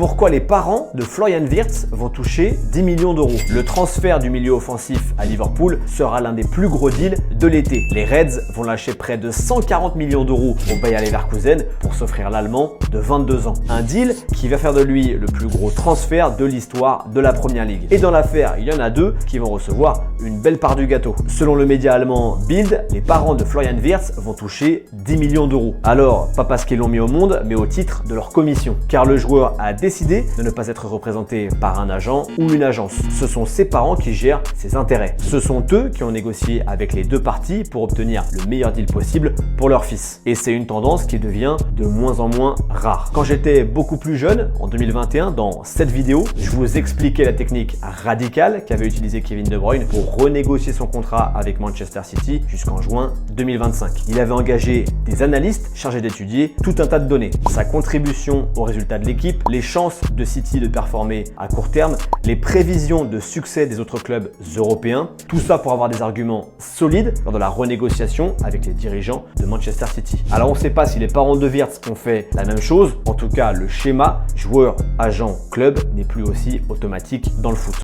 Pourquoi les parents de Florian Wirtz vont toucher 10 millions d'euros? Le transfert du milieu offensif à Liverpool sera l'un des plus gros deals de l'été. Les Reds vont lâcher près de 140 millions d'euros au Bayer Leverkusen pour s'offrir l'Allemand de 22 ans. Un deal qui va faire de lui le plus gros transfert de l'histoire de la Première Ligue. Et dans l'affaire, il y en a deux qui vont recevoir une belle part du gâteau. Selon le média allemand Bild, les parents de Florian Wirtz vont toucher 10 millions d'euros. Alors, pas parce qu'ils l'ont mis au monde, mais au titre de leur commission. Car le joueur a décidé de ne pas être représenté par un agent ou une agence. Ce sont ses parents qui gèrent ses intérêts. Ce sont eux qui ont négocié avec les deux parties pour obtenir le meilleur deal possible pour leur fils. Et c'est une tendance qui devient de moins en moins rare. Quand j'étais beaucoup plus jeune, en 2021, dans cette vidéo, je vous expliquais la technique radicale qu'avait utilisé Kevin De Bruyne pour renégocier son contrat avec Manchester City jusqu'en juin 2025. Il avait engagé des analystes chargés d'étudier tout un tas de données. Sa contribution aux résultats de l'équipe, les chances de City de performer à court terme, les prévisions de succès des autres clubs européens, tout ça pour avoir des arguments solides lors de la renégociation avec les dirigeants de Manchester City. Alors on ne sait pas si les parents de Wirtz ont fait la même chose, en tout cas le schéma joueur, agent, club n'est plus aussi automatique dans le foot.